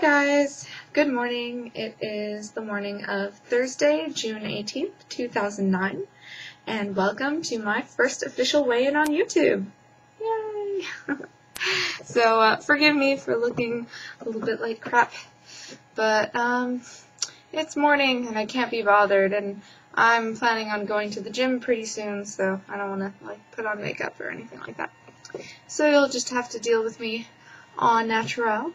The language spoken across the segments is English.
Guys, good morning. It is the morning of Thursday, June 18th, 2009, and welcome to my first official weigh-in on YouTube. Yay! So, forgive me for looking a little bit like crap, but it's morning and I can't be bothered, and I'm planning on going to the gym pretty soon, so I don't want to put on makeup or anything like that. So you'll just have to deal with me en naturel.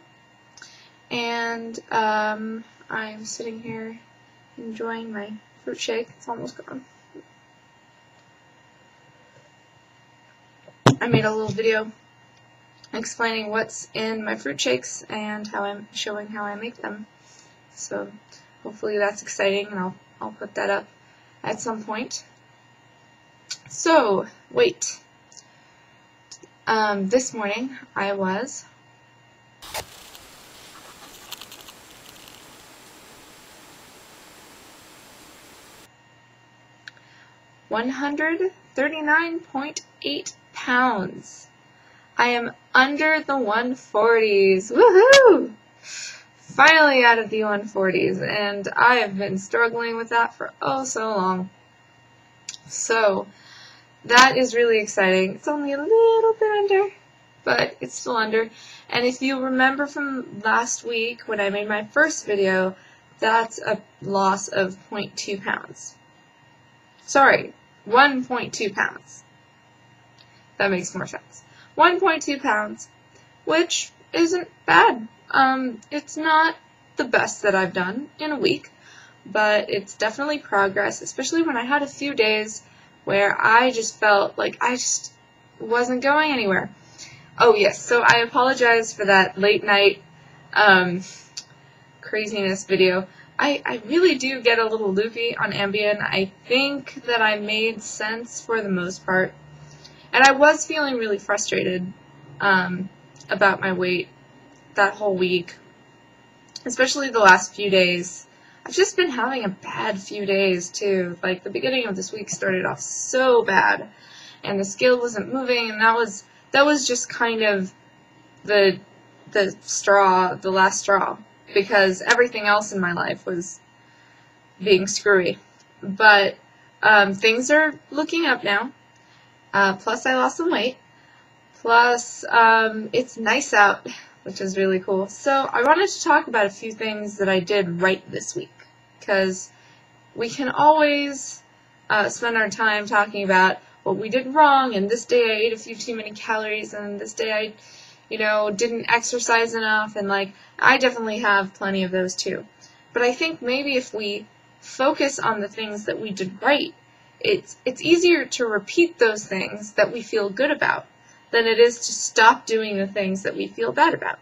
And I'm sitting here enjoying my fruit shake. It's almost gone. I made a little video explaining what's in my fruit shakes and how I'm showing how I make them. So hopefully that's exciting, and I'll put that up at some point. So wait. This morning I was 139.8 pounds. I am under the 140s. Woohoo! Finally out of the 140s, and I have been struggling with that for oh so long. So that is really exciting. It's only a little bit under, but it's still under. And if you remember from last week when I made my first video, that's a loss of 0.2 pounds. Sorry, 1.2 pounds. That makes more sense. 1.2 pounds, which isn't bad. It's not the best that I've done in a week, but it's definitely progress, especially when I had a few days where I just felt like I just wasn't going anywhere. Oh yes, so I apologize for that late night craziness video. I really do get a little loopy on Ambien. I think that I made sense for the most part. And I was feeling really frustrated about my weight that whole week, especially the last few days. I've just been having a bad few days too. Like the beginning of this week started off so bad, and the scale wasn't moving, and that was just kind of the last straw, because everything else in my life was being screwy. But things are looking up now. Plus I lost some weight. Plus it's nice out, which is really cool. So I wanted to talk about a few things that I did right this week, because we can always spend our time talking about what we did wrong, and this day I ate a few too many calories, and this day I didn't exercise enough, and I definitely have plenty of those too. But I think maybe if we focus on the things that we did right, it's easier to repeat those things that we feel good about than it is to stop doing the things that we feel bad about.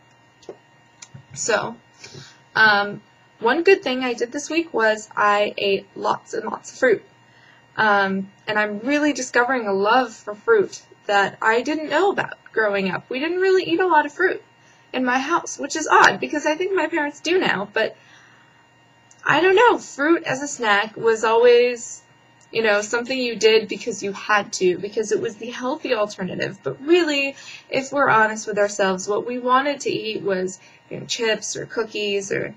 So, one good thing I did this week was I ate lots and lots of fruit. And I'm really discovering a love for fruit that I didn't know about growing up. We didn't really eat a lot of fruit in my house, which is odd because I think my parents do now, but I don't know. Fruit as a snack was always, something you did because you had to, because it was the healthy alternative. But really, if we're honest with ourselves, what we wanted to eat was chips or cookies or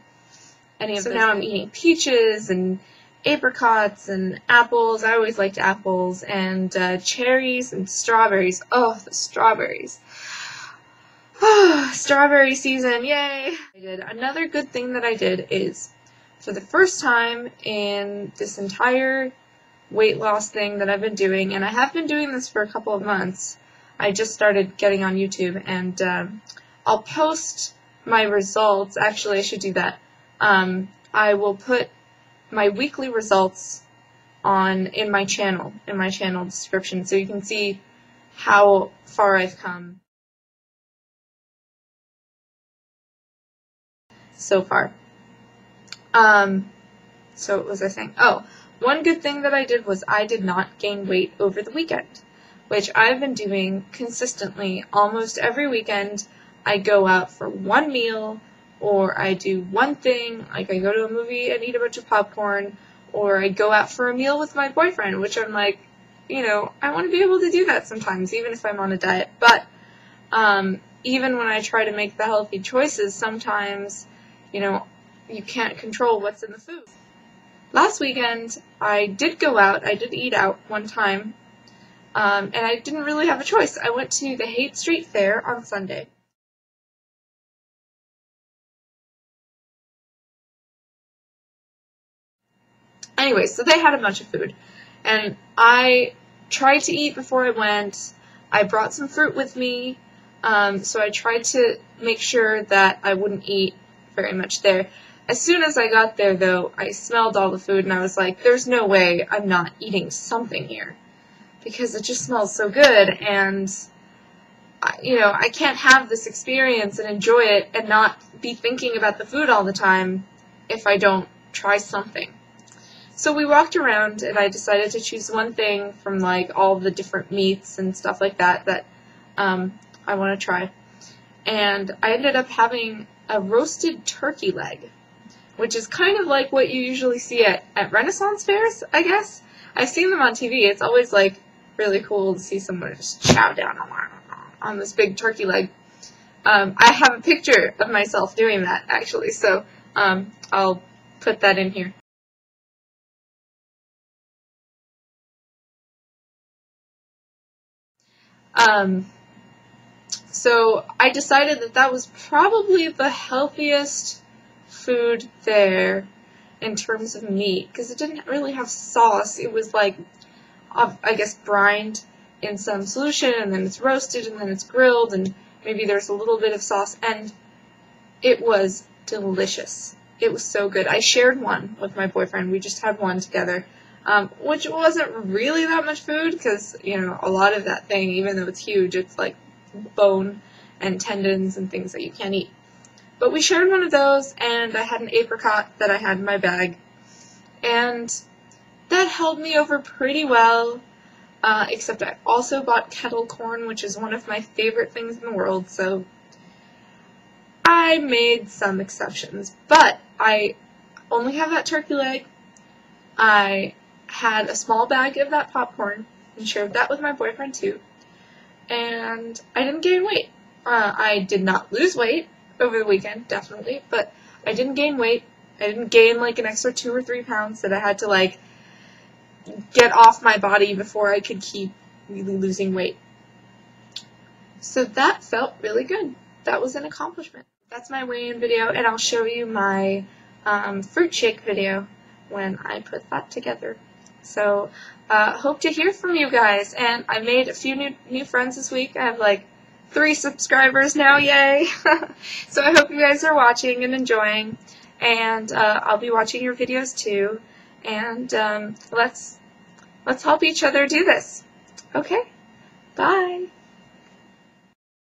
any of those. So now I'm eating peaches and apricots and apples. I always liked apples, and cherries and strawberries. Oh, the strawberries. Strawberry season, yay! Another good thing that I did is, for the first time in this entire weight loss thing that I've been doing, and I have been doing this for a couple of months, I just started getting on YouTube, and I'll post my results. Actually, I should do that. I will put my weekly results in my channel description, so you can see how far I've come so far. So what was I saying? Oh, one good thing that I did was I did not gain weight over the weekend, which I've been doing consistently almost every weekend. I go out for one meal, or I do one thing, like I go to a movie and eat a bunch of popcorn, or I go out for a meal with my boyfriend, which I'm like, I want to be able to do that sometimes, even if I'm on a diet. But even when I try to make the healthy choices, sometimes you know, you can't control what's in the food. Last weekend, I did go out. I did eat out one time, and I didn't really have a choice. I went to the Haight Street Fair on Sunday. Anyway, so they had a bunch of food, and I tried to eat before I went. I brought some fruit with me, so I tried to make sure that I wouldn't eat very much there. As soon as I got there, though, I smelled all the food, and I was like, there's no way I'm not eating something here, because it just smells so good, and I can't have this experience and enjoy it and not be thinking about the food all the time if I don't try something. So we walked around, and I decided to choose one thing from like all the different meats and stuff like that I want to try. And I ended up having a roasted turkey leg, which is kind of like what you usually see at Renaissance fairs, I guess. I've seen them on TV. It's always like really cool to see someone just chow down on this big turkey leg. I have a picture of myself doing that, actually, so I'll put that in here. So I decided that that was probably the healthiest food there in terms of meat, because it didn't really have sauce. It was like, I guess, brined in some solution, and then it's roasted, and then it's grilled, and maybe there's a little bit of sauce, and it was delicious. It was so good. I shared one with my boyfriend. We just had one together, which wasn't really that much food, because, a lot of that thing, even though it's huge, it's like bone and tendons and things that you can't eat. But we shared one of those, and I had an apricot that I had in my bag, and that held me over pretty well, except I also bought kettle corn, which is one of my favorite things in the world, so I made some exceptions. But I only have that turkey leg. I had a small bag of that popcorn and shared that with my boyfriend too. And I didn't gain weight. I did not lose weight over the weekend, definitely, but I didn't gain weight. I didn't gain like an extra 2 or 3 pounds that I had to like get off my body before I could keep really losing weight. So that felt really good. That was an accomplishment. That's my weigh-in video, and I'll show you my fruit shake video when I put that together. So hope to hear from you guys, and I made a few new friends this week. I have like 3 subscribers now, yay! So I hope you guys are watching and enjoying, and I'll be watching your videos too, and let's help each other do this. Okay, bye!